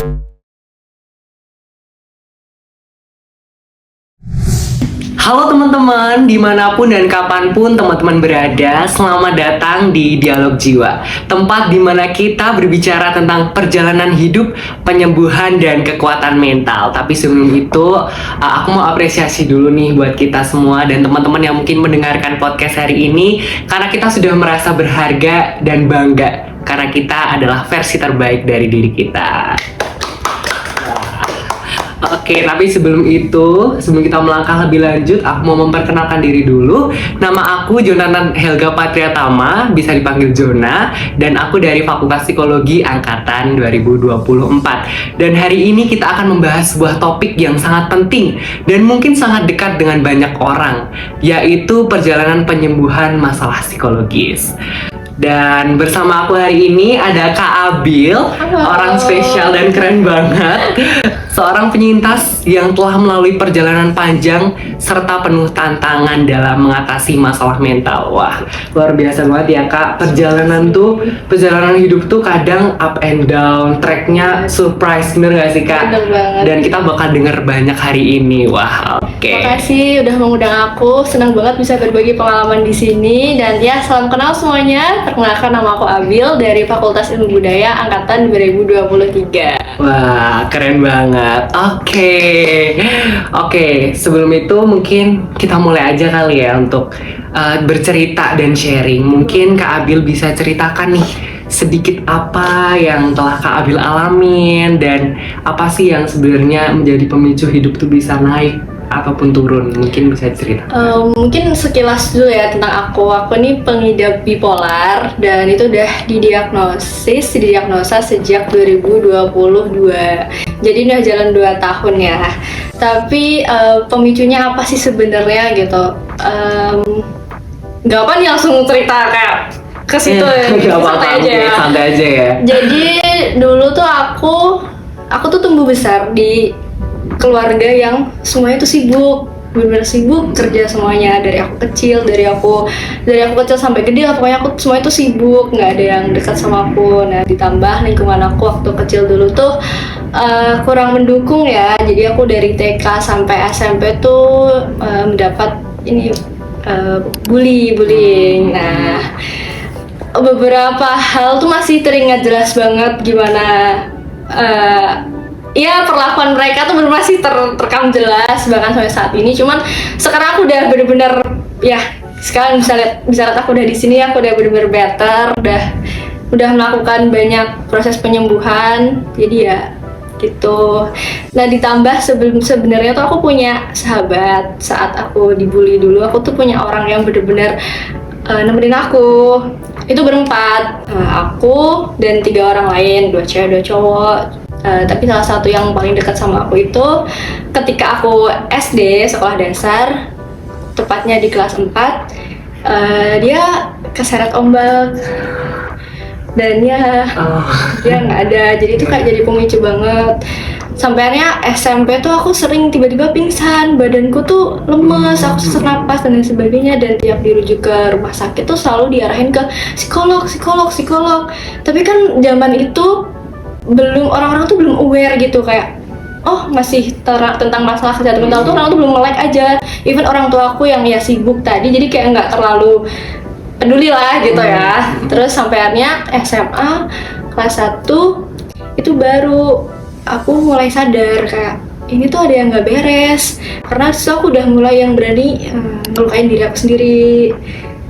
Halo teman-teman, dimanapun dan kapanpun teman-teman berada, selamat datang di Dialog Jiwa, tempat dimana kita berbicara tentang perjalanan hidup, penyembuhan, dan kekuatan mental. Tapi sebelum itu, aku mau apresiasi dulu nih buat kita semua dan teman-teman yang mungkin mendengarkan podcast hari ini, karena kita sudah merasa berharga dan bangga, karena kita adalah versi terbaik dari diri kita. Oke, tapi sebelum kita melangkah lebih lanjut, aku mau memperkenalkan diri dulu. Nama aku Jonathan Helga Patriatama, bisa dipanggil Jona, dan aku dari Fakultas Psikologi Angkatan 2024. Dan hari ini kita akan membahas sebuah topik yang sangat penting dan mungkin sangat dekat dengan banyak orang, yaitu perjalanan penyembuhan masalah psikologis. Dan bersama aku hari ini ada Kak Abil. Halo. Orang spesial dan keren banget. Seorang penyintas yang telah melalui perjalanan panjang serta penuh tantangan dalam mengatasi masalah mental. Wah, luar biasa banget ya Kak. Perjalanan hidup tuh kadang up and down, tracknya surprise, bener gak sih Kak? Bener banget. Dan kita bakal denger banyak hari ini. Wah, oke. Makasih udah mengundang aku. Senang banget bisa berbagi pengalaman di sini. Dan ya, salam kenal semuanya. Perkenalkan, nama aku Abil dari Fakultas Ilmu Budaya Angkatan 2023. Wah, keren banget. Oke. Sebelum itu mungkin kita mulai aja kali ya untuk bercerita dan sharing. Mungkin Kak Abil bisa ceritakan nih sedikit apa yang telah Kak Abil alamin dan apa sih yang sebenarnya menjadi pemicu hidup tuh bisa naik ataupun turun. Mungkin bisa cerita. Mungkin sekilas dulu ya tentang aku. Aku ini pengidap bipolar dan itu udah didiagnosa sejak 2022. Jadi udah jalan 2 tahun ya. Tapi pemicunya apa sih sebenarnya gitu? Gak apa nih langsung cerita kayak ke situ ya. Santai aja ya. Jadi dulu tuh aku tuh tumbuh besar di keluarga yang semuanya tuh sibuk, benar-benar sibuk kerja semuanya, dari aku kecil sampai gede lah, pokoknya aku semuanya tuh sibuk, nggak ada yang dekat sama aku. Nah, ditambah lingkungan aku waktu kecil dulu tuh kurang mendukung ya, jadi aku dari TK sampai SMP tuh mendapat bullying. Nah, beberapa hal tuh masih teringat jelas banget gimana ya perlakuan mereka tuh masih terekam jelas bahkan sampai saat ini. Cuman sekarang aku udah bener-bener ya, sekarang bisa lihat aku udah di sini, aku udah bener-bener better, udah melakukan banyak proses penyembuhan. Jadi ya gitu. Nah, ditambah sebenarnya tuh aku punya sahabat. Saat aku dibully dulu, aku tuh punya orang yang bener-bener nemenin aku. Itu berempat, aku dan 3 orang lain, 2 cewek 2 cowok. Tapi salah satu yang paling dekat sama aku itu ketika aku SD, sekolah dasar, tepatnya di kelas 4, dia keseret ombak dan dia nggak ada. Jadi itu kayak jadi pemicu banget. Sampainya SMP tuh aku sering tiba-tiba pingsan, badanku tuh lemes, aku sesak napas dan lain sebagainya. Dan tiap dirujuk ke rumah sakit tuh selalu diarahin ke psikolog. Tapi kan zaman itu orang-orang tuh belum aware gitu, kayak masih tentang masalah kesehatan mental tuh orang tuh belum melek aja. Even orang tua aku yang ya sibuk tadi, jadi kayak nggak terlalu peduli lah gitu ya. Terus sampainya SMA kelas 1 itu baru aku mulai sadar kayak ini tuh ada yang nggak beres, karena aku udah mulai yang berani ngelukain diri aku sendiri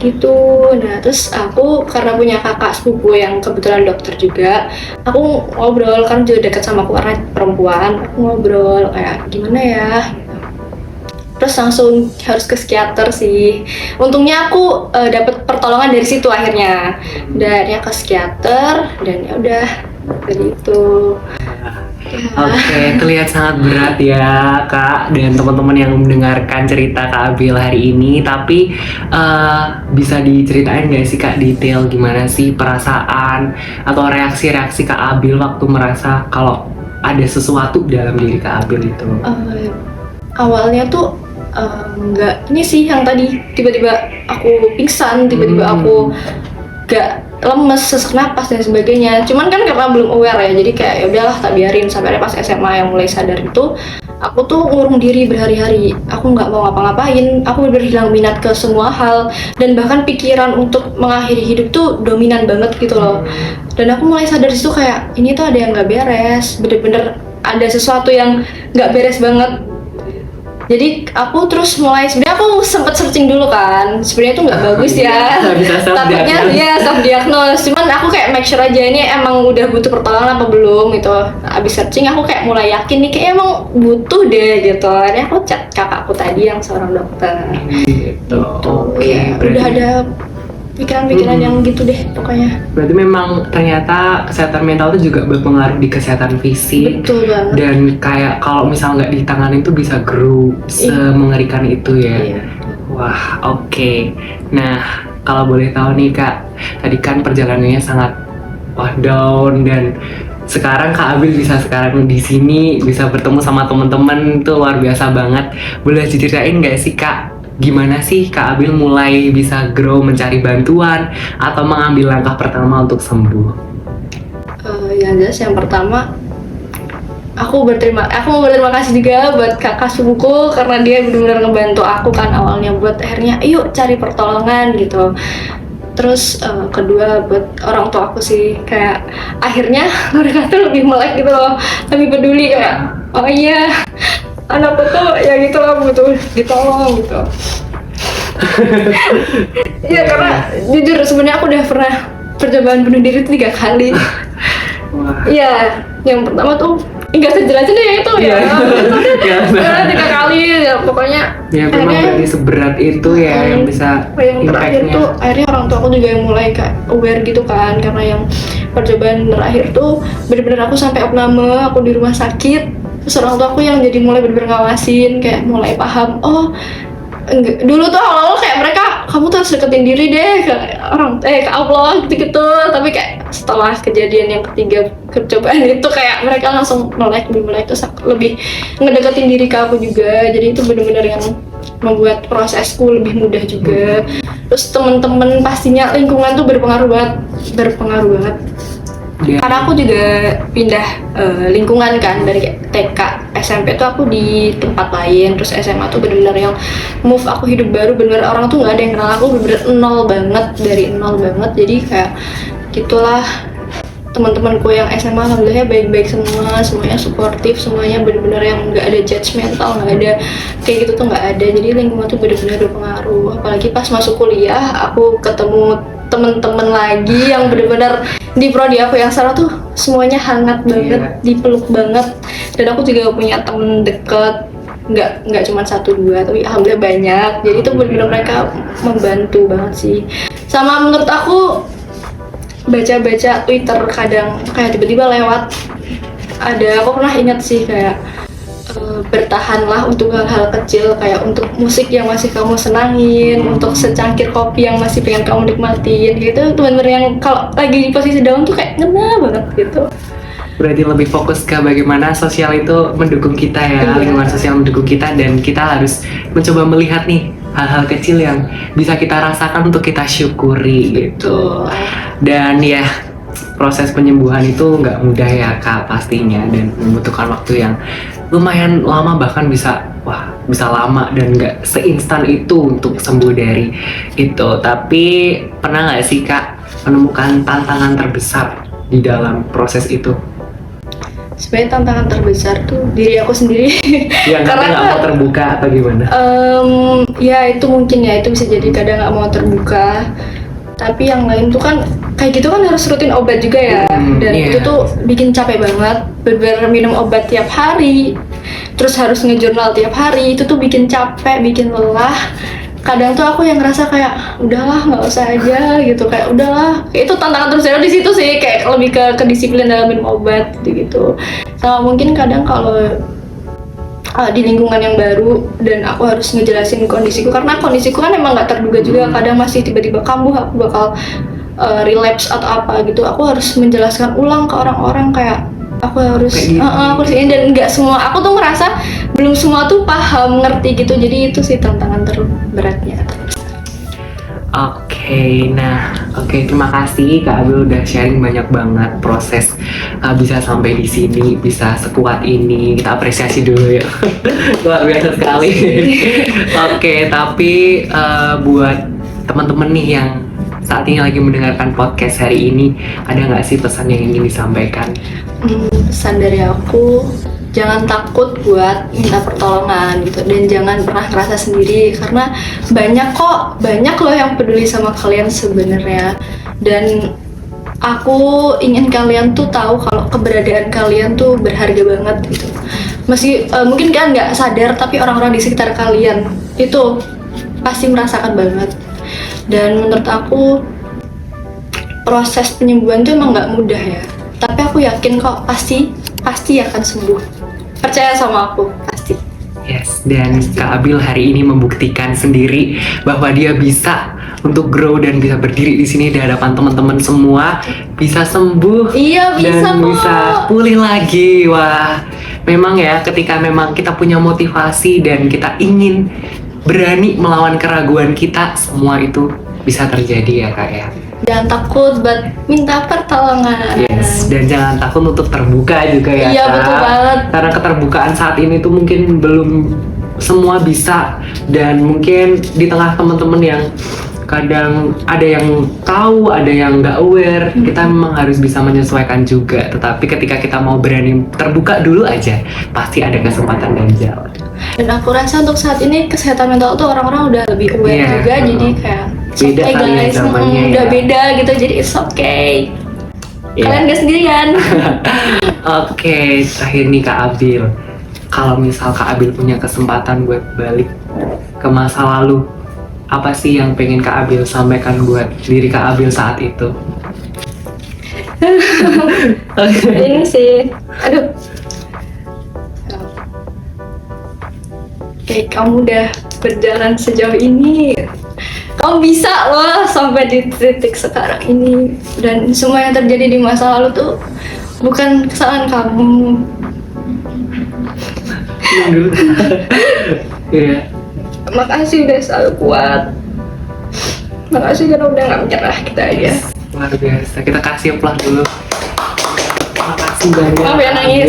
gitu. Nah, terus aku karena punya kakak sepupu yang kebetulan dokter juga, aku ngobrol, kan juga dekat sama aku karena perempuan. Aku ngobrol kayak gimana ya, terus langsung harus ke psikiater sih. Untungnya aku dapat pertolongan dari situ akhirnya. Udah ke psikiater dan ya udah dari itu. Oke, terlihat sangat berat ya Kak dan teman-teman yang mendengarkan cerita Kak Abil hari ini. Tapi bisa diceritain nggak sih Kak detail gimana sih perasaan atau reaksi-reaksi Kak Abil waktu merasa kalau ada sesuatu dalam diri Kak Abil itu? Awalnya tuh nggak ini sih yang tadi tiba-tiba aku pingsan, tiba-tiba aku lemes, sesak napas dan sebagainya. Cuman kan karena belum aware ya, jadi kayak ya udahlah tak biarin. Sampai pas SMA yang mulai sadar itu, aku tuh ngurung diri berhari-hari. Aku nggak mau ngapa-ngapain, aku bener hilang minat ke semua hal, dan bahkan pikiran untuk mengakhiri hidup tuh dominan banget gitu loh. Dan aku mulai sadar disitu kayak ini tuh ada yang nggak beres, bener-bener ada sesuatu yang nggak beres banget. Jadi aku terus mulai, sebenarnya aku sempet searching dulu kan, sebenarnya itu nggak bagus ya, takutnya ya self diagnose. Cuman aku kayak make sure aja ini emang udah butuh pertolongan apa belum gitu. Abis searching aku kayak mulai yakin nih kayak emang butuh deh gitu. Akhirnya aku chat kakakku tadi yang seorang dokter. Gitu. Oke. Ya, udah ada pikiran-pikiran yang gitu deh pokoknya. Berarti memang ternyata kesehatan mental itu juga berpengaruh di kesehatan fisik. Betul banget. Dan kayak kalau misal nggak ditangani itu bisa grow semengerikan itu ya. Iya. Wah, oke. Nah, kalau boleh tahu nih Kak, tadi kan perjalanannya sangat down, dan sekarang Kak Abil bisa sekarang di sini bisa bertemu sama teman-teman, itu luar biasa banget. Boleh diceritain nggak sih Kak, gimana sih Kak Abil mulai bisa grow mencari bantuan atau mengambil langkah pertama untuk sembuh? Yang jelas yang pertama, aku mau berterima kasih juga buat kakak sepupuku karena dia benar-benar ngebantu aku kan awalnya buat akhirnya yuk cari pertolongan gitu. Terus kedua buat orang tua aku sih, kayak akhirnya mereka tuh lebih melek gitu loh, lebih peduli kayak oh iya anakku tuh ya gitu lah butuh ditolong gitu. Ya karena jujur sebenarnya aku udah pernah percobaan bunuh diri 3 kali. Iya, yang pertama tuh enggak sejelasin deh itu ya. Udah 3 kali ya pokoknya. Ya memang berarti seberat itu ya yang bisa yang terakhir impactnya. tuh akhirnya orang tua aku juga yang mulai kayak aware gitu kan, karena yang percobaan terakhir tuh bener-bener aku sampai opname, aku di rumah sakit. Terus orang tua aku yang jadi mulai bener-bener ngawasin, kayak mulai paham, oh enggak, dulu tuh awal-awal kayak mereka, kamu tuh harus deketin diri deh ke orang, ke Allah gitu-gitu. Tapi kayak setelah kejadian yang ketiga percobaan itu kayak mereka langsung lebih melek, terus lebih ngedeketin diri ke aku juga. Jadi itu bener-bener yang membuat prosesku lebih mudah juga. Terus temen-temen pastinya lingkungan tuh berpengaruh banget. Karena aku juga pindah lingkungan kan, dari TK, SMP tuh aku di tempat lain, terus SMA tuh bener-bener yang move aku hidup baru, bener-bener orang tuh nggak ada yang kenal aku, bener-bener dari nol banget. Jadi kayak gitulah, teman-temanku yang SMA alhamdulillah baik-baik semua, semuanya suportif, semuanya bener-bener yang nggak ada judgmental, nggak ada kayak gitu tuh nggak ada. Jadi lingkungan tuh bener-bener berpengaruh. Apalagi pas masuk kuliah, aku ketemu temen-temen lagi yang bener-bener di prodi aku yang salah tuh semuanya hangat banget, dipeluk banget. Dan aku juga punya temen deket, nggak cuma 1-2 tapi alhamdulillah banyak. Jadi itu bener-bener mereka membantu banget sih. Sama menurut aku baca-baca Twitter kadang kayak tiba-tiba lewat ada, aku pernah ingat sih kayak bertahanlah untuk hal-hal kecil, kayak untuk musik yang masih kamu senangin, untuk secangkir kopi yang masih pengen kamu nikmatin gitu. Bener-bener yang kalau lagi di posisi down tuh kayak ngena banget gitu. Berarti lebih fokus ke bagaimana sosial itu mendukung kita ya, lingkungan sosial mendukung kita, dan kita harus mencoba melihat nih hal-hal kecil yang bisa kita rasakan untuk kita syukuri gitu. Dan ya proses penyembuhan itu nggak mudah ya Kak pastinya, dan membutuhkan waktu yang lumayan lama, bahkan bisa lama dan nggak seinstan itu untuk sembuh dari itu. Tapi pernah nggak sih Kak menemukan tantangan terbesar di dalam proses itu? Sebenarnya tantangan terbesar tuh diri aku sendiri. Yang karena nggak mau terbuka atau gimana? Ya itu mungkin ya, itu bisa jadi kadang nggak mau terbuka. Tapi yang lain tuh kan kayak gitu kan harus rutin obat juga ya, dan itu tuh bikin capek banget. Bener-bener minum obat tiap hari, terus harus ngejurnal tiap hari, itu tuh bikin capek, bikin lelah. Kadang tuh aku yang ngerasa kayak udahlah nggak usah aja gitu, kayak udahlah. Itu tantangan terbesar di situ sih, kayak lebih ke kedisiplin dalam minum obat gitu. Sama mungkin kadang kalau di lingkungan yang baru dan aku harus ngejelasin kondisiku, karena kondisiku kan emang nggak terduga juga. Kadang masih tiba-tiba kambuh, aku bakal relapse atau apa gitu. Aku harus menjelaskan ulang ke orang-orang, kayak aku harus ini, dan nggak semua, aku tuh ngerasa belum semua tuh paham ngerti gitu. Jadi itu sih tantangan terberatnya. Oke, terima kasih Kak Abil udah sharing banyak banget proses bisa sampai di sini, bisa sekuat ini. Kita apresiasi dulu ya. Luar biasa sekali. Oke, tapi buat teman-teman nih yang saat ini lagi mendengarkan podcast hari ini, ada nggak sih pesan yang ingin disampaikan? Pesan dari aku, jangan takut buat minta pertolongan gitu, dan jangan pernah ngerasa sendiri, karena banyak loh yang peduli sama kalian sebenarnya. Dan aku ingin kalian tuh tahu kalau keberadaan kalian tuh berharga banget gitu. Meski mungkin kalian nggak sadar, tapi orang-orang di sekitar kalian itu pasti merasakan banget. Dan menurut aku proses penyembuhan tuh emang nggak mudah ya, tapi aku yakin kok pasti akan sembuh. Percaya sama aku, pasti. Yes, dan Kak Abil hari ini membuktikan sendiri bahwa dia bisa untuk grow dan bisa berdiri di sini di hadapan teman-teman semua, bisa sembuh Iya, bisa dan kok. bisa pulih lagi. Wah, memang ya ketika memang kita punya motivasi dan kita ingin berani melawan keraguan kita, semua itu bisa terjadi ya Kak ya. Jangan takut buat minta pertolongan. Yes, dan jangan takut untuk terbuka juga ya Iya, Kak. betul banget. Karena keterbukaan saat ini tuh mungkin belum semua bisa, dan mungkin di tengah teman-teman yang kadang ada yang tahu, ada yang nggak aware, kita memang harus bisa menyesuaikan juga. Tetapi ketika kita mau berani terbuka dulu aja, pasti ada kesempatan dan jalan. Dan aku rasa untuk saat ini kesehatan mental tuh orang-orang udah lebih aware Iya, juga, jadi kayak it's beda okay kali ya guys, zamannya udah ya. beda gitu, jadi it's okay. Iya. Kalian gak sendirian. Oke, terakhir nih Kak Abil, kalau misal Kak Abil punya kesempatan buat balik ke masa lalu, apa sih yang pengen Kak Abil sampaikan buat diri Kak Abil saat itu? Ini sih, aduh. Oke, kamu udah berjalan sejauh ini. Kamu bisa loh sampai di titik sekarang ini. Dan semua yang terjadi di masa lalu tuh bukan kesalahan kamu. Yang dulu. Iya. Makasih udah selalu kuat. Makasih karena udah gak menyerah, kita aja. Luar biasa. Kita kasih applause dulu. Makasih banyak. Maaf ya, nangis.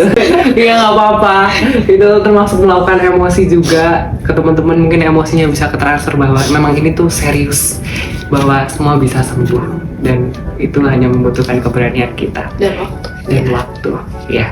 Iya, nggak apa-apa. Itu termasuk melakukan emosi juga ke teman-teman, mungkin emosinya bisa ketransfer bahwa memang ini tuh serius, bahwa semua bisa sembuh, dan itu hanya membutuhkan keberanian kita Dan waktu. dan waktu ya.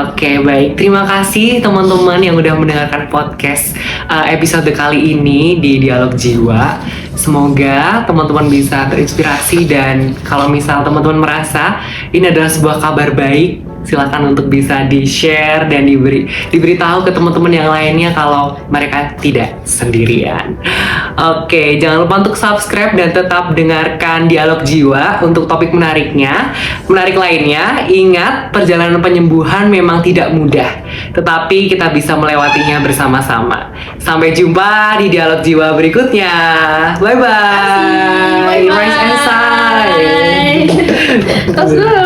Oke, baik, terima kasih teman-teman yang udah mendengarkan podcast episode kali ini di Dialog Jiwa. Semoga teman-teman bisa terinspirasi, dan kalau misal teman-teman merasa ini adalah sebuah kabar baik, silakan untuk bisa di-share dan diberitahu ke teman-teman yang lainnya kalau mereka tidak sendirian. Oke, jangan lupa untuk subscribe dan tetap dengarkan Dialog Jiwa untuk topik menarik lainnya. Ingat, perjalanan penyembuhan memang tidak mudah, tetapi kita bisa melewatinya bersama-sama. Sampai jumpa di Dialog Jiwa berikutnya. Bye-bye. Bye-bye. Rise and shine. Tos dulu.